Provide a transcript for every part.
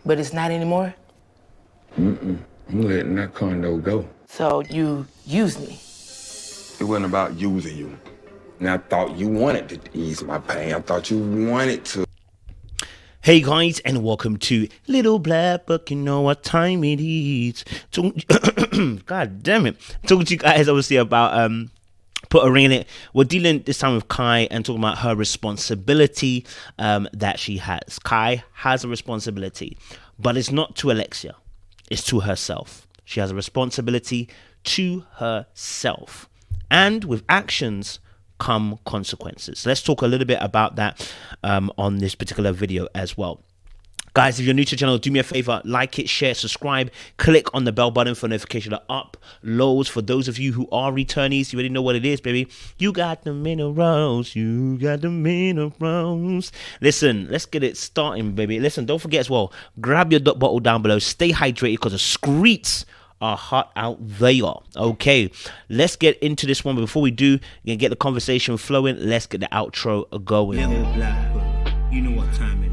But it's not anymore? I'm letting that condo go. So you used me. It wasn't about using you. And I thought you wanted to ease my pain. I thought you wanted to. Hey guys, and welcome to Little Black Book. You know what time it is. God damn it. Talking to you guys obviously about put a ring in it. We're dealing this time with Kai and talking about her responsibility that she has. Kai has a responsibility, but it's not to Alexia, it's to herself. She has a responsibility to herself, and with actions come consequences. So let's talk a little bit about that on this particular video as well. Guys, if you're new to the channel, do me a favor, like it, share, subscribe, click on the bell button for notification of uploads. For those of you who are returnees, you already know what it is, baby. You got the minerals, you got the minerals. Listen, let's get it starting, baby. Listen, don't forget as well, grab your bottle down below, stay hydrated because the streets are hot out there. Okay, let's get into this one. But before we do, get the conversation flowing, let's get the outro going. Little Black Book, you know what time it is.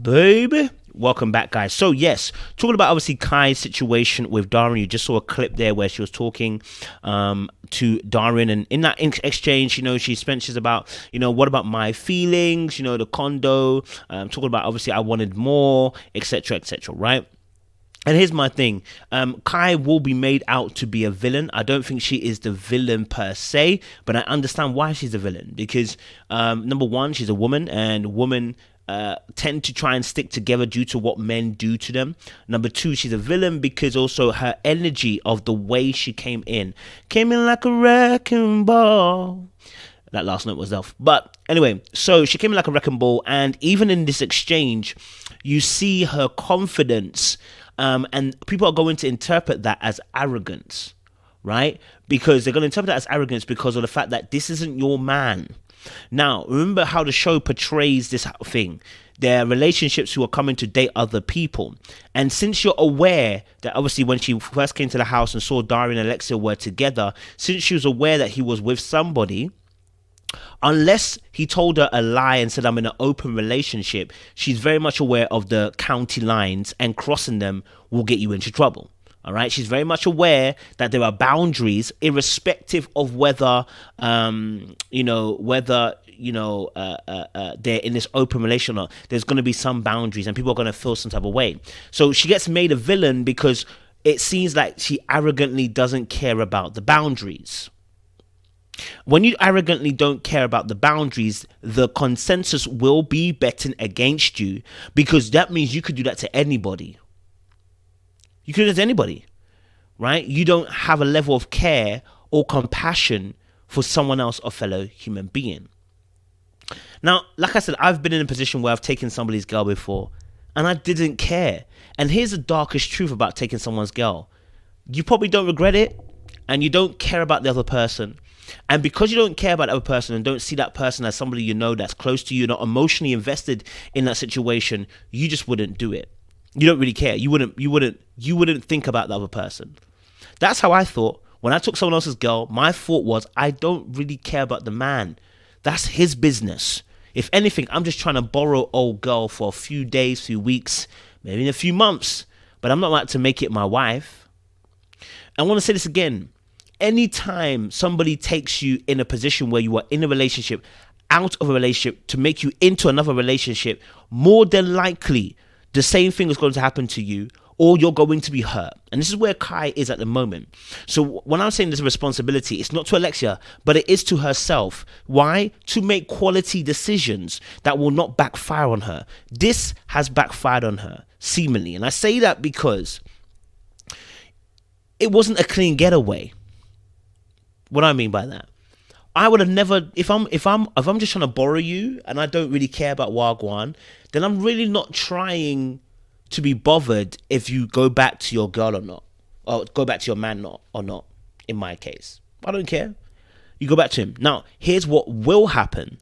Baby, welcome back, guys. So yes, talking about obviously Kai's situation with Darren. You just saw a clip there where she was talking to Darren, and in that exchange, you know, she's about, you know, what about my feelings, you know, the condo, talking about obviously I wanted more, etc, right? And here's my thing, Kai will be made out to be a villain. I don't think she is the villain per se, but I understand why she's a villain, because number one, she's a woman, and women tend to try and stick together due to what men do to them. Number two, she's a villain because also her energy of the way she came in like a wrecking ball. That last note was off. But anyway, so she came in like a wrecking ball, and even in this exchange, you see her confidence, and people are going to interpret that as arrogance, right? Because they're going to interpret that as arrogance because of the fact that this isn't your man. Now, remember how the show portrays this thing. There are relationships who are coming to date other people. And since you're aware that obviously when she first came to the house and saw Darren and Alexia were together, since she was aware that he was with somebody, unless he told her a lie and said I'm in an open relationship, she's very much aware of the county lines, and crossing them will get you into trouble. All right, she's very much aware that there are boundaries, irrespective of whether, they're in this open relation or not. There's going to be some boundaries, and people are going to feel some type of way. So she gets made a villain because it seems like she arrogantly doesn't care about the boundaries. When you arrogantly don't care about the boundaries, the consensus will be betting against you, because that means you could do that to anybody. You could do that to anybody, right? You don't have a level of care or compassion for someone else, a fellow human being. Now, like I said, I've been in a position where I've taken somebody's girl before, and I didn't care. And here's the darkest truth about taking someone's girl. You probably don't regret it, and you don't care about the other person. And because you don't care about the other person and don't see that person as somebody you know that's close to you, not emotionally invested in that situation, you just wouldn't do it. You don't really care. You wouldn't think about the other person. That's how I thought. When I took someone else's girl, my thought was, I don't really care about the man. That's his business. If anything, I'm just trying to borrow old girl for a few days, few weeks, maybe in a few months. But I'm not about to make it my wife. I want to say this again. Anytime somebody takes you in a position where you are in a relationship, out of a relationship, to make you into another relationship, more than likely, the same thing is going to happen to you, or you're going to be hurt. And this is where Kai is at the moment. So when I'm saying there's a responsibility, it's not to Alexia, but it is to herself. Why? To make quality decisions that will not backfire on her. This has backfired on her, seemingly. And I say that because it wasn't a clean getaway. What do I mean by that? I would have never, if I'm just trying to borrow you and I don't really care about Wagwan, then I'm really not trying to be bothered if you go back to your girl or not, or go back to your man or not. In my case, I don't care. You go back to him. Now, here's what will happen.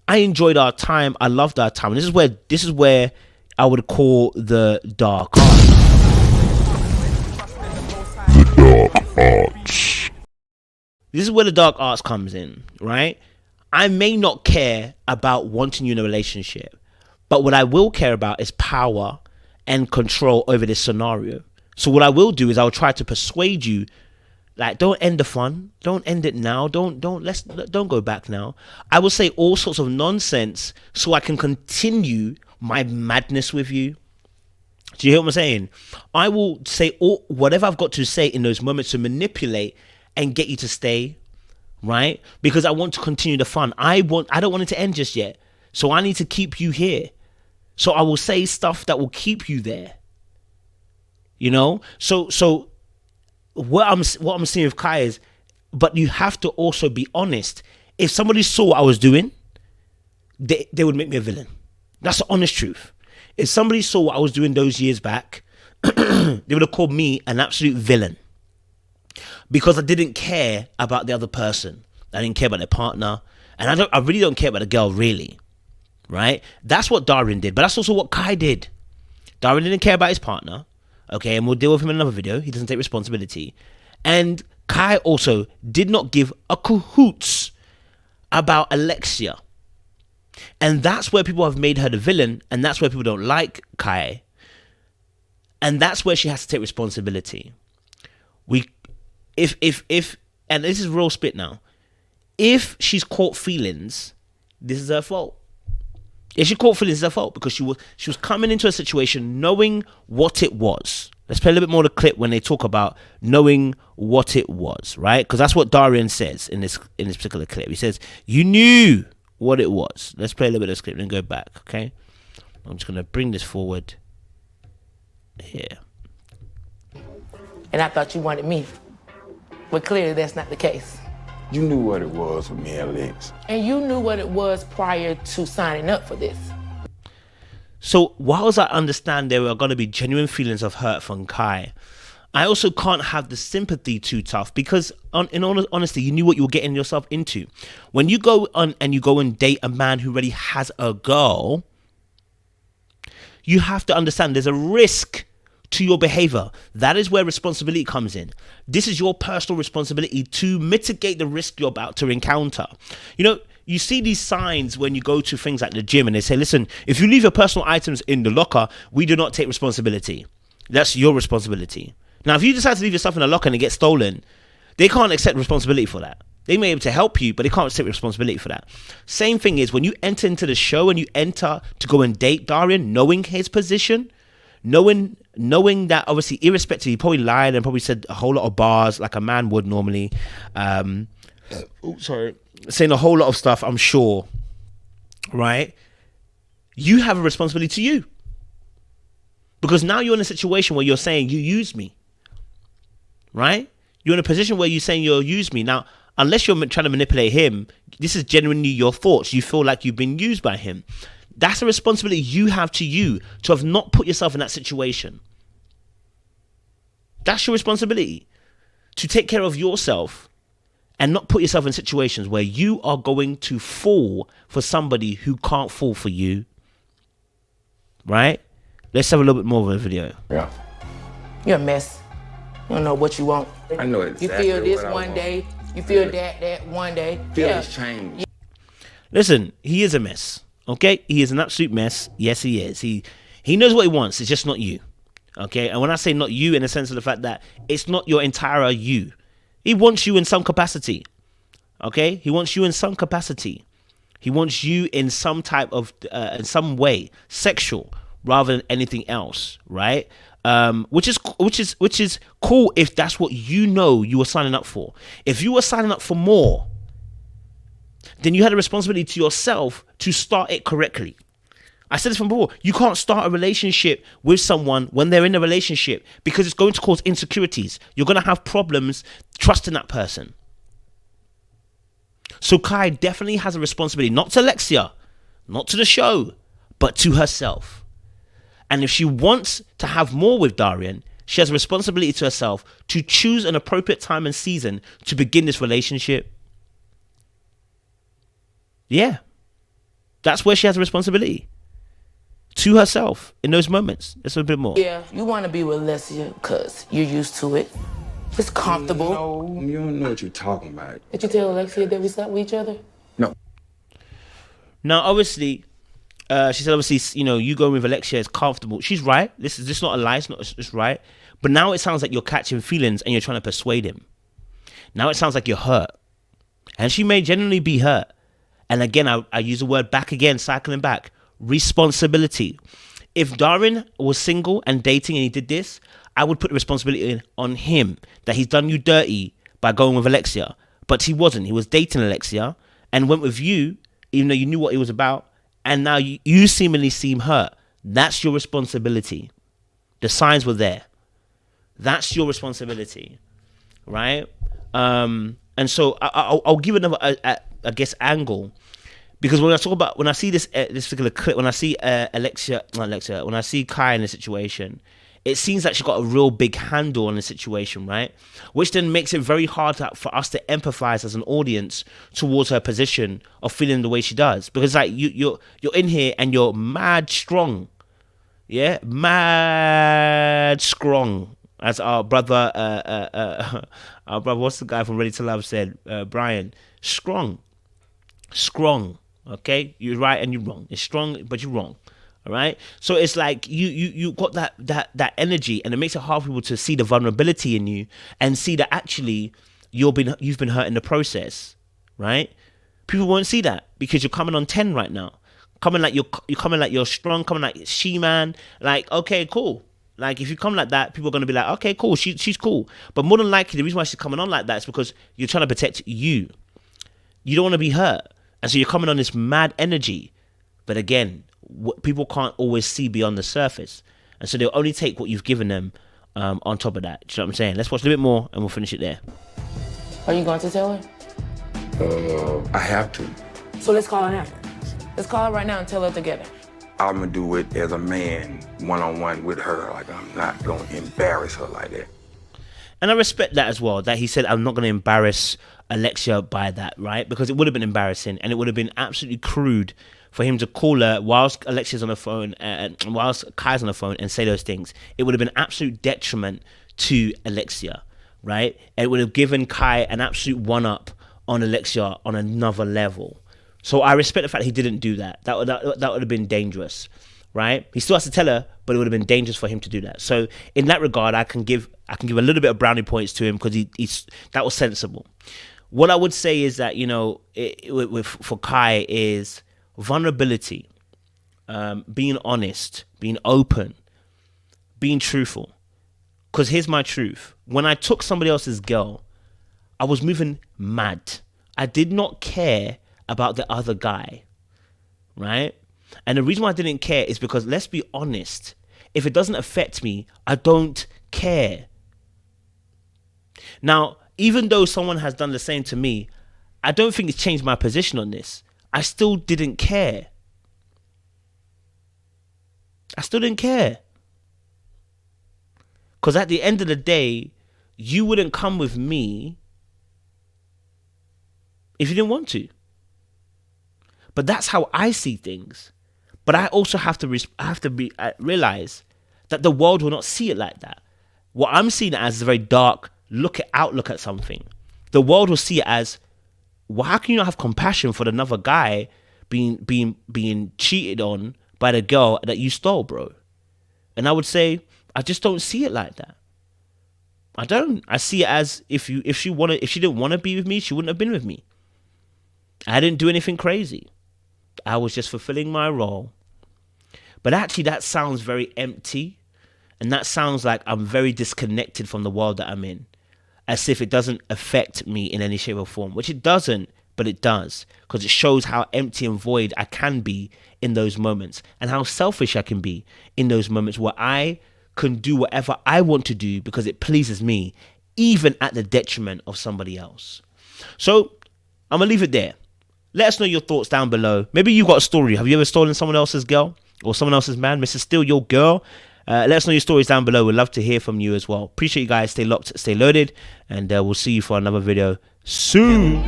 I enjoyed our time. I loved our time. And this is where I would call the dark arts. The dark arts. this is where the dark arts comes in, right? I may not care about wanting you in a relationship, but what I will care about is power and control over this scenario. So what I will do is I'll try to persuade you, like, don't end the fun. Don't end it now. Don't go back now. I will say all sorts of nonsense so I can continue my madness with you. Do you hear what I'm saying? I will say whatever I've got to say in those moments to manipulate and get you to stay, right? Because I want to continue the fun. I don't want it to end just yet. So I need to keep you here. So I will say stuff that will keep you there. You know? So what I'm seeing with Kai is, but you have to also be honest. If somebody saw what I was doing, they would make me a villain. That's the honest truth. If somebody saw what I was doing those years back, they would have called me an absolute villain. Because I didn't care about the other person. I didn't care about their partner. And I really don't care about the girl, really. Right? That's what Darwin did. But that's also what Kai did. Darwin didn't care about his partner. Okay, and we'll deal with him in another video. He doesn't take responsibility. And Kai also did not give a cahoots about Alexia. And that's where people have made her the villain. And that's where people don't like Kai. And that's where she has to take responsibility. If and this is real spit now. If she's caught feelings, this is her fault. If she caught feelings, it's her fault, because she was coming into a situation knowing what it was. Let's play a little bit more of the clip when they talk about knowing what it was, right? Because that's what Darian says in this particular clip. He says, you knew what it was. Let's play a little bit of this clip and then go back, okay? I'm just going to bring this forward here. And I thought you wanted me. But clearly that's not the case. You knew what it was with me and Lex. And you knew what it was prior to signing up for this. So whilst I understand there are going to be genuine feelings of hurt from Kai, I also can't have the sympathy too tough, because in all honesty, you knew what you were getting yourself into. When you go on and you go and date a man who already has a girl, you have to understand there's a risk to your behavior. That is where responsibility comes in. This is your personal responsibility to mitigate the risk you're about to encounter. You know, you see these signs when you go to things like the gym and they say, listen, if you leave your personal items in the locker, we do not take responsibility. That's your responsibility. Now, if you decide to leave your stuff in the locker and it gets stolen, they can't accept responsibility for that. They may be able to help you, but they can't take responsibility for that. Same thing is when you enter into the show and you enter to go and date Darian, knowing his position, knowing that obviously irrespective, he probably lied and probably said a whole lot of bars like a man would normally. Saying a whole lot of stuff, I'm sure, right? You have a responsibility to you. Because now you're in a situation where you're saying you used me, right? You're in a position where you're saying you'll use me. Now, unless you're trying to manipulate him, this is genuinely your thoughts. You feel like you've been used by him. That's a responsibility you have to have not put yourself in that situation. That's your responsibility, to take care of yourself and not put yourself in situations where you are going to fall for somebody who can't fall for you. Right? Let's have a little bit more of a video. Yeah. You're a mess. You don't know what you want. I know exactly. You feel this what I one want. day. You feel that one day. Feelings change. Listen, he is a mess. Okay? He is an absolute mess. Yes, he is. He knows what he wants. It's just not you. Okay? And when I say not you, in the sense of the fact that it's not your entire you. He wants you in some capacity. Okay? He wants you in some capacity. He wants you in some type of, in some way, sexual, rather than anything else, right? Which is cool if that's what you know you were signing up for. If you were signing up for more, then you had a responsibility to yourself to start it correctly. I said this from before. You can't start a relationship with someone when they're in a relationship, because it's going to cause insecurities. You're going to have problems trusting that person. So Kai definitely has a responsibility, not to Alexia, not to the show, but to herself. And if she wants to have more with Darian, she has a responsibility to herself to choose an appropriate time and season to begin this relationship. Yeah. That's where she has a responsibility. To herself in those moments. It's a bit more. Yeah, you want to be with Alexia because you're used to it. It's comfortable. No, you don't know what you're talking about. Did you tell Alexia that we slept with each other? No. Now, obviously, she said, obviously, you going with Alexia is comfortable. She's right. This is not a lie. It's right. But now it sounds like you're catching feelings and you're trying to persuade him. Now it sounds like you're hurt. And she may genuinely be hurt. And again, I use the word back again, cycling back. Responsibility. If Darren was single and dating and he did this, I would put the responsibility on him that he's done you dirty by going with Alexia. But he wasn't. He was dating Alexia and went with you, even though you knew what he was about. And now you seemingly seem hurt. That's your responsibility. The signs were there. That's your responsibility, right? And so I'll give another, I guess, angle, because when I see this particular clip, when I see when I see Kai in the situation, it seems like she got a real big handle on the situation, right? Which then makes it very hard for us to empathize as an audience towards her position of feeling the way she does, because like you're in here and you're mad strong, yeah, mad strong. As our brother, what's the guy from Ready to Love said, Brian, strong, okay? You're right and you're wrong. It's strong, but you're wrong, all right? So it's like you got that energy, and it makes it hard for people to see the vulnerability in you and see that actually you've been hurt in the process, right? People won't see that because you're coming on 10 right now. You're coming like you're strong, coming like She-Man, like, okay, cool. Like, if you come like that, people are going to be like, okay, cool, she's cool. But more than likely, the reason why she's coming on like that is because you're trying to protect you. You don't want to be hurt. And so you're coming on this mad energy. But again, people can't always see beyond the surface. And so they'll only take what you've given them on top of that. Do you know what I'm saying? Let's watch a little bit more and we'll finish it there. Are you going to tell her? I have to. So let's call her now. Let's call her right now and tell her together. I'm gonna do it as a man, one-on-one with her. Like, I'm not gonna embarrass her like that. And I respect that as well, that he said, I'm not gonna embarrass Alexia by that, right? Because it would have been embarrassing and it would have been absolutely crude for him to call her whilst Alexia's on the phone and whilst Kai's on the phone and say those things. It would have been absolute detriment to Alexia, right? And it would have given Kai an absolute one-up on Alexia on another level. So I respect the fact he didn't do that. That would have been dangerous, right? He still has to tell her, but it would have been dangerous for him to do that. So in that regard, I can give a little bit of brownie points to him because that was sensible. What I would say is that for Kai is vulnerability, being honest, being open, being truthful. Because here's my truth: when I took somebody else's girl, I was moving mad. I did not care about the other guy, right? And the reason why I didn't care is because, let's be honest, if it doesn't affect me, I don't care. Now, even though someone has done the same to me, I don't think it's changed my position on this. I still didn't care. I still didn't care. Because at the end of the day, you wouldn't come with me if you didn't want to. But that's how I see things. But I also have to realize that the world will not see it like that. What I'm seeing it as is a very dark outlook at something. The world will see it as, well, how can you not have compassion for another guy being cheated on by the girl that you stole, bro? And I would say, I just don't see it like that. I don't. I see it as if she didn't want to be with me, she wouldn't have been with me. I didn't do anything crazy. I was just fulfilling my role. But actually, that sounds very empty. And that sounds like I'm very disconnected from the world that I'm in. As if it doesn't affect me in any shape or form. Which it doesn't, but it does. Because it shows how empty and void I can be in those moments. And how selfish I can be in those moments where I can do whatever I want to do because it pleases me. Even at the detriment of somebody else. So, I'm going to leave it there. Let us know your thoughts down below. Maybe you got a story. Have you ever stolen someone else's girl or someone else's man? Mr. Steal your girl. Let us know your stories down below. We'd love to hear from you as well. Appreciate you guys. Stay locked, stay loaded, and we'll see you for another video soon.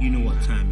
You know what time